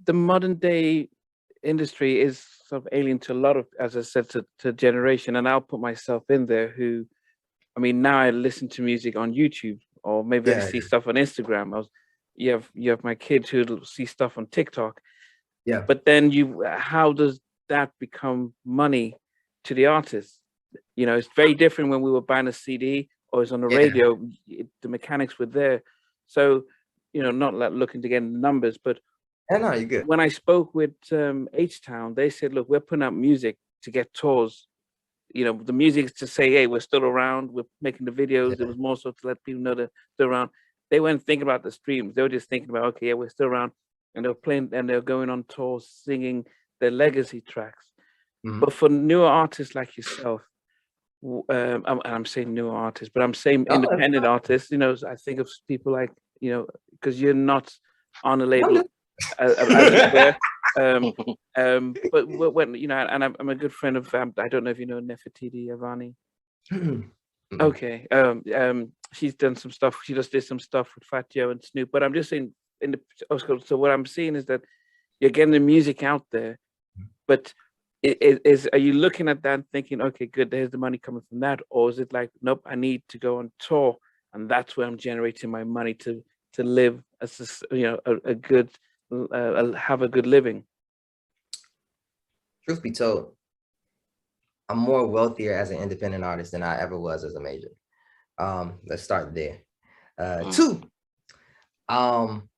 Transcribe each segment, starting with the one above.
the modern day industry is sort of alien to a lot of, as I said, to generation, and I'll put myself in there. Who, I mean, now I listen to music on YouTube, or maybe I Yeah, see stuff on Instagram. You have my kids who see stuff on TikTok, yeah, but then how does that become money to the artist? It's very different when we were buying a CD or it's on the yeah. radio. The mechanics were there, so not like looking to get in the numbers, but I know you're good. when I spoke with H-Town, they said, look, we're putting out music to get tours. The music is to say, hey, we're still around. We're making the videos. It Yeah. was more so to let people know that they're around. They weren't thinking about the streams. They were just thinking about, okay, yeah, we're still around. And they're playing and they're going on tours, singing their legacy tracks. Mhm. But for newer artists like yourself, I'm saying newer artists, but I'm saying No, it's independent not. artists, I think of people like, because you're not on a No, label no. as it were. Um, but when and I'm a good friend of I don't know if you know Nefertiti Avani. Mm-mm. Mm-mm. Okay, she's done some stuff. She just did some stuff with Fat Joe and Snoop. But I'm just saying so what I'm seeing is that you're getting the music out there, but are you looking at that and thinking, okay, good, there's the money coming from that, or is it like, nope, I need to go on tour, and that's where I'm generating my money to live as a good have a good living. Truth be told, I'm more wealthier as an independent artist than I ever was as a major. Let's start there. Two, um,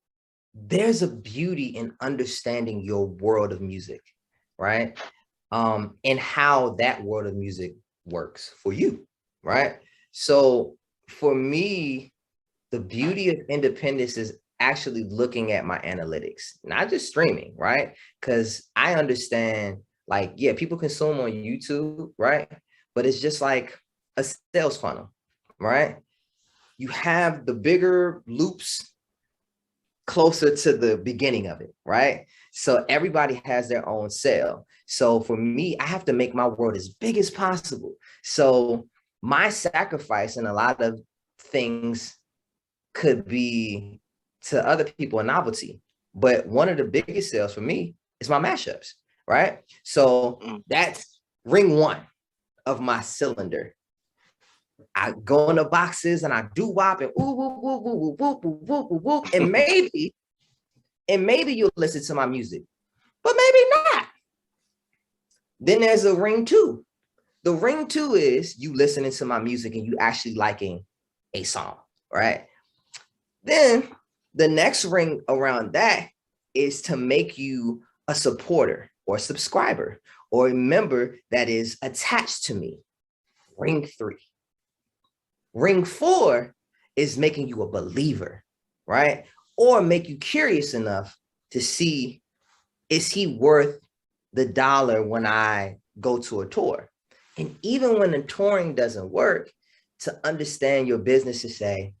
there's a beauty in understanding your world of music, right? And how that world of music works for you, right? So for me, the beauty of independence is actually looking at my analytics, not just streaming, right? Because I understand, like, yeah, people consume on YouTube, right? But it's just like a sales funnel, right? You have the bigger loops closer to the beginning of it, right? So everybody has their own sale. So for me, I have to make my world as big as possible. So my sacrifice in a lot of things could be to other people a novelty. But one of the biggest sales for me is my mashups, right? So that's ring one of my cylinder. I go in the boxes and I do wop and ooh, woo, woo, woo, woo, woo, woo, woo, woo, and maybe you'll listen to my music, but maybe not. Then there's a ring two. The ring two is you listening to my music and you actually liking a song, right? Then the next ring around that is to make you a supporter or a subscriber or a member that is attached to me. Ring three. Ring four is making you a believer, right? Or make you curious enough to see, is he worth the dollar when I go to a tour? And even when the touring doesn't work, to understand your business to say,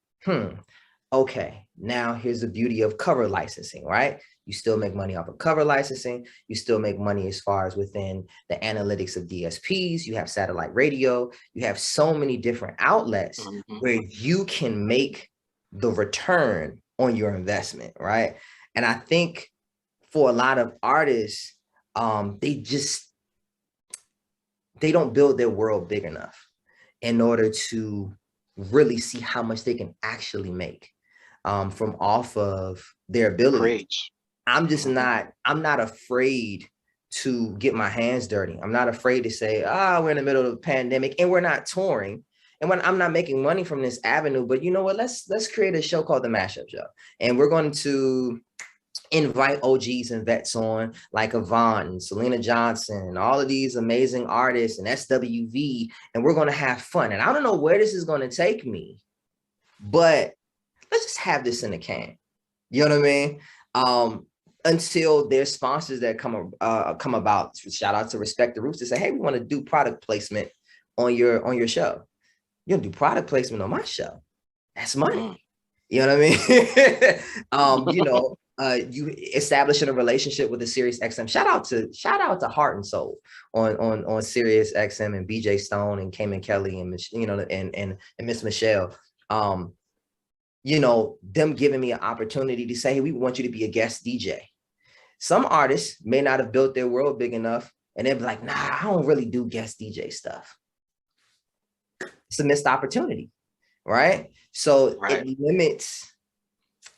okay, now here's the beauty of cover licensing, right? You still make money off of cover licensing. You still make money as far as within the analytics of DSPs. You have satellite radio. You have so many different outlets where you can make the return on your investment, right? And I think for a lot of artists, they don't build their world big enough in order to really see how much they can actually make from off of their ability. Preach. I'm not afraid to get my hands dirty. I'm not afraid to say, we're in the middle of a pandemic and we're not touring. And when I'm not making money from this avenue, but you know what, let's create a show called The Mashup Show. And we're going to invite OGs and vets on like Avant and Selena Johnson and all of these amazing artists and SWV, and we're going to have fun. And I don't know where this is going to take me, but let's just have this in the can. You know what I mean? Until there's sponsors that come about. Shout out to Respect the Roots to say, hey, we want to do product placement on your show. You don't do product placement on my show. That's money. You know what I mean? You establishing a relationship with the Sirius XM. Shout out to Heart and Soul on Sirius XM and BJ Stone and Cayman Kelly and and Miss Michelle. Them giving me an opportunity to say, hey, we want you to be a guest DJ. Some artists may not have built their world big enough, and they'll be like, nah, I don't really do guest DJ stuff. It's a missed opportunity, right? So it limits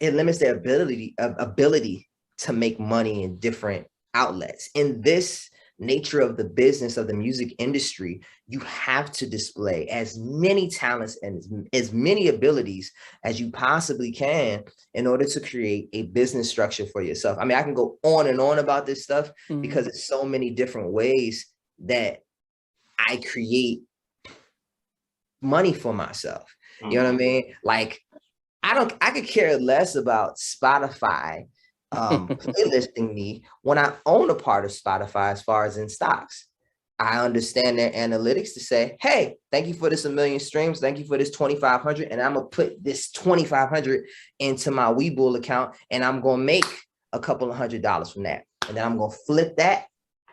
their ability to make money in different outlets. In this nature of the business of the music industry, you have to display as many talents and as many abilities as you possibly can in order to create a business structure for yourself. I mean, I can go on and on about this stuff because it's so many different ways that I create money for myself. You know what I mean? Like, I could care less about Spotify playlisting me when I own a part of Spotify as far as in stocks. I understand their analytics to say, hey, thank you for this 1 million streams. Thank you for this 2,500. And I'm going to put this 2,500 into my Webull account, and I'm going to make a couple of $100 from that. And then I'm going to flip that,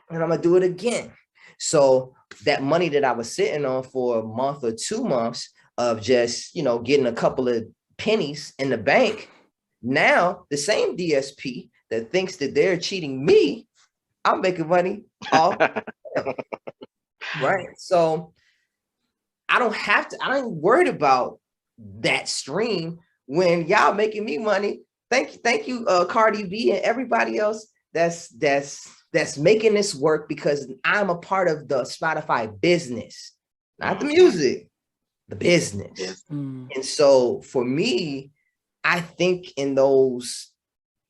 and I'm going to do it again. So that money that I was sitting on for a month or 2 months of just, you know, getting a couple of pennies in the bank, now the same DSP that thinks that they're cheating me, I'm making money off them, right? So I ain't worried about that stream when y'all making me money. Thank you, Cardi B and everybody else that's making this work, because I'm a part of the Spotify business, not the music, the business. And so for me, I think in those,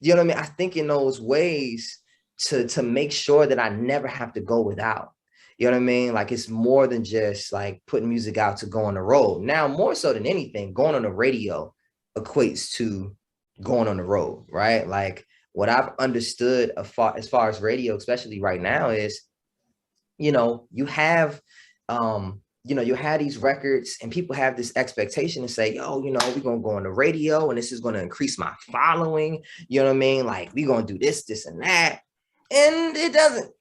you know what I mean? I think in those ways to make sure that I never have to go without. You know what I mean? Like, it's more than just like putting music out to go on the road. Now, more so than anything, going on the radio equates to going on the road, right? Like, what I've understood as far as radio, especially right now, is, you know, you have these records and people have this expectation to say, yo, you know, we're going to go on the radio and this is going to increase my following. You know what I mean? Like, we're going to do this, and that. And it doesn't,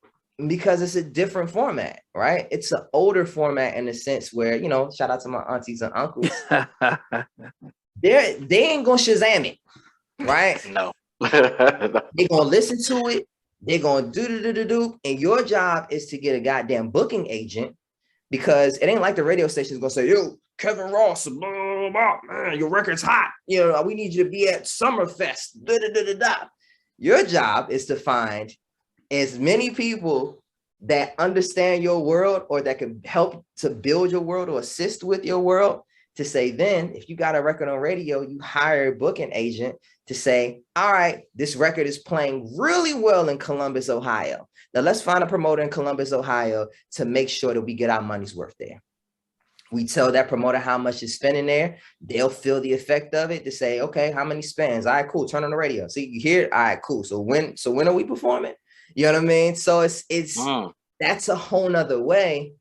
because it's a different format, right? It's an older format in the sense where, you know, shout out to my aunties and uncles. They ain't going to Shazam it, right? No. They're going to listen to it. They're going to do. And your job is to get a goddamn booking agent, because it ain't like the radio station is going to say, yo, Kevin Ross, blah, blah, blah, man, your record's hot. You know, we need you to be at Summerfest. Your job is to find as many people that understand your world or that can help to build your world or assist with your world, to say, then if you got a record on radio, you hire a booking agent to say, all right, this record is playing really well in Columbus, Ohio. Now let's find a promoter in Columbus, Ohio to make sure that we get our money's worth there. We tell that promoter how much is spending there. They'll feel the effect of it to say, okay, how many spends? All right, cool. Turn on the radio. See, you hear it? All right, cool. So when are we performing? You know what I mean? So it's that's a whole nother way.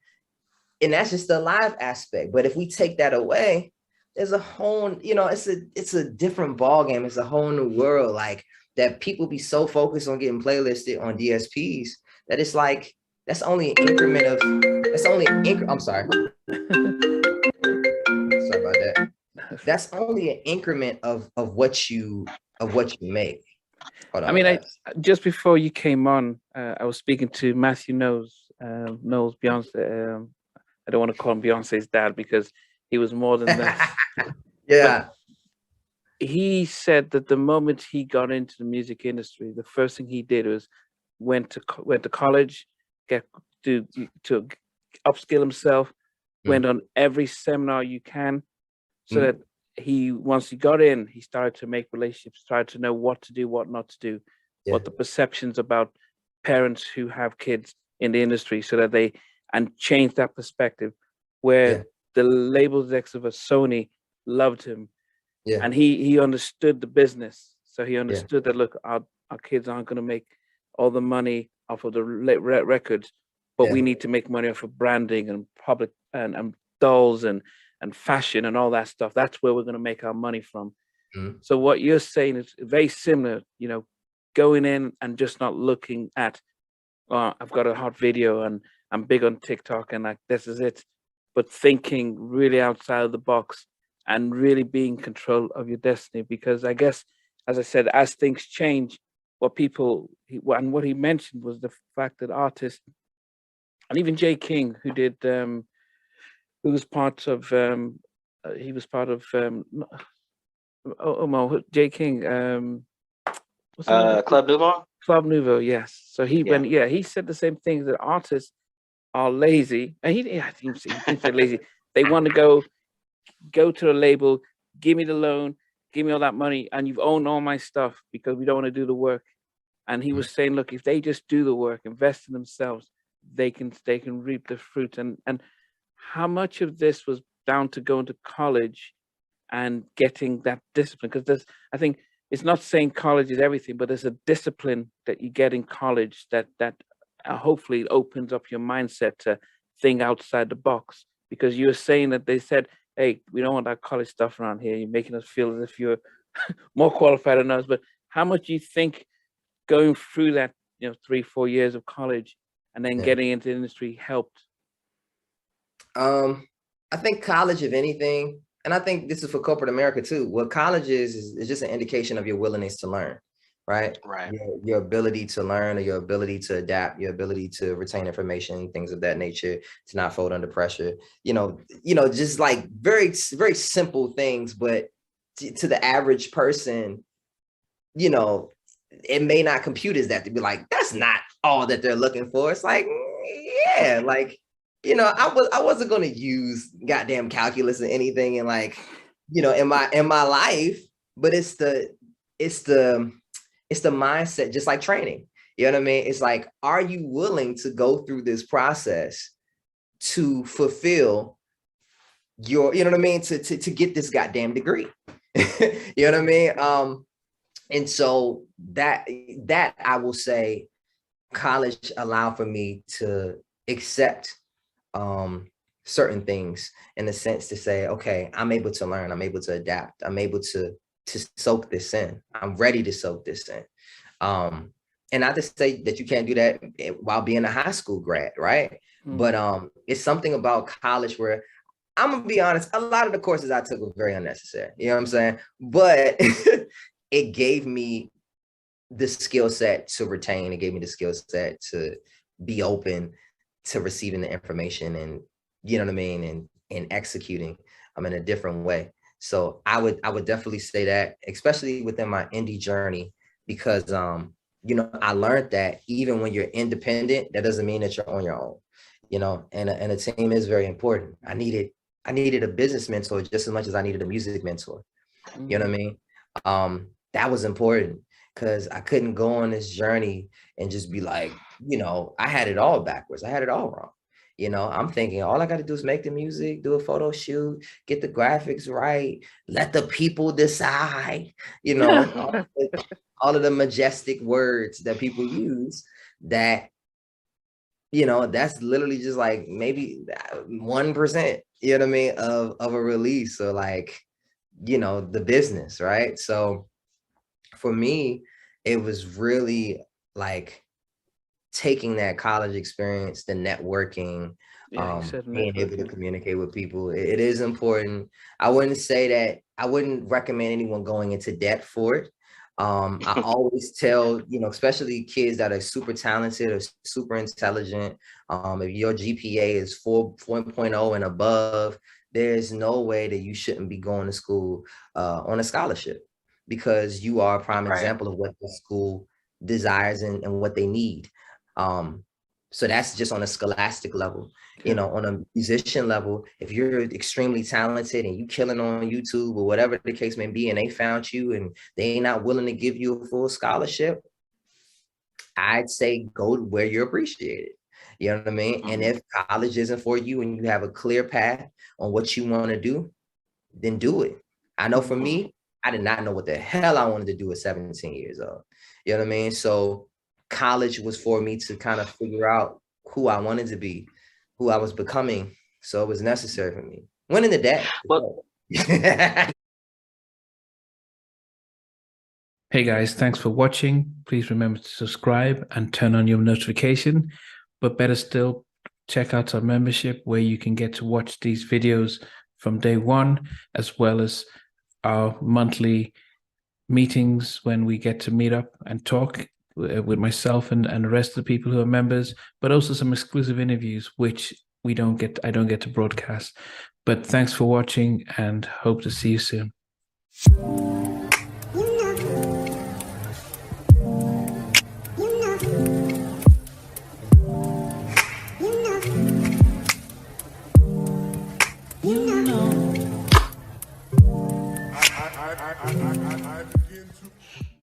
And that's just the live aspect. But if we take that away, there's a whole, you know, it's a different ball game. It's a whole new world. Like, that people be so focused on getting playlisted on DSPs that it's like, that's only an increment of, I'm sorry. Sorry about that. That's only an increment of what you make. I mean, just before you came on, I was speaking to Matthew Knowles, Beyonce. I don't want to call him Beyonce's dad because he was more than that. Yeah. But he said that the moment he got into the music industry, the first thing he did was went to college, to upskill himself, went on every seminar you can, so that once he got in, he started to make relationships, started to know what to do, what not to do, what the perceptions about parents who have kids in the industry, so that and change that perspective, where the label execs of a Sony loved him, and he understood the business. So he understood that, look, our kids aren't going to make all the money off of the records, but we need to make money off of branding and public and dolls and fashion and all that stuff. That's where we're going to make our money from. So what you're saying is very similar, you know, going in and just not looking at, I've got a hot video and I'm big on TikTok and like, this is it, but thinking really outside of the box and really being in control of your destiny. Because I guess, as I said, as things change, what people, and what he mentioned was the fact that artists, and even Jay King, who did, who was part of, he was part of, Jay King, what's the name? Club Nouveau. Club Nouveau, yes. So he went, he said the same thing, that artists are lazy, and I think he didn't say lazy. They want to go to a label, give me the loan, give me all that money, and you've owned all my stuff because we don't want to do the work. And he was saying, look, if they just do the work, invest in themselves, they can reap the fruit. And how much of this was down to going to college and getting that discipline? Because I think it's not saying college is everything, but there's a discipline that you get in college that hopefully opens up your mindset to think outside the box. Because you were saying that they said, hey, we don't want that college stuff around here. You're making us feel as if you're more qualified than us. But how much do you think going through that, 3-4 years of college and then getting into the industry helped? I think college, if anything, and I think this is for corporate America too, what college is just an indication of your willingness to learn, right? Right. Your ability to learn, or your ability to adapt, your ability to retain information, things of that nature, to not fold under pressure, just like very, very simple things, but to the average person, it may not compute as that, to be like, that's not all that they're looking for. It's like, yeah, like, I wasn't going to use goddamn calculus or anything in in my life, but it's the mindset, just like training. You know what I mean? It's like, are you willing to go through this process to fulfill your, to get this goddamn degree? You know what I mean? And so that I will say, college allowed for me to accept certain things, in the sense to say, okay, I'm able to learn, I'm able to adapt, I'm able to soak this in, I'm ready to soak this in. And not to say that you can't do that while being a high school grad, right? But it's something about college where, I'm gonna be honest, a lot of the courses I took were very unnecessary. You know what I'm saying? But it gave me the skill set to retain. It gave me the skill set to be open to receiving the information, and you know what I mean, and executing in a different way. So I would definitely say that, especially within my indie journey, because I learned that even when you're independent, that doesn't mean that you're on your own. And a team is very important. I needed a business mentor just as much as I needed a music mentor. You know what I mean? That was important, because I couldn't go on this journey and just be like, I had it all backwards. I had it all wrong. I'm thinking all I got to do is make the music, do a photo shoot, get the graphics right, let the people decide, all of the majestic words that people use that, that's literally just like maybe 1%, you know what I mean, of a release, or like, the business, right? So for me, it was really like taking that college experience, the networking, being able to communicate with people. It is important. I wouldn't recommend anyone going into debt for it. I always tell, especially kids that are super talented or super intelligent, if your GPA is 4.0 and above, there's no way that you shouldn't be going to school on a scholarship, because you are a prime example of what the school desires and what they need. So that's just on a scholastic level. On a musician level, if you're extremely talented and you killing on YouTube or whatever the case may be, and they found you and they ain't not willing to give you a full scholarship, I'd say go where you're appreciated. You know what I mean? And if college isn't for you and you have a clear path on what you want to do, then do it. I know for me, I did not know what the hell I wanted to do at 17 years old. You know what I mean? So college was for me to kind of figure out who I wanted to be, who I was becoming. So it was necessary for me. Went into debt. Well, hey guys, thanks for watching. Please remember to subscribe and turn on your notification. But better still, check out our membership, where you can get to watch these videos from day one, as well as our monthly meetings when we get to meet up and talk with myself and the rest of the people who are members, but also some exclusive interviews, which I don't get to broadcast. But thanks for watching, and hope to see you soon.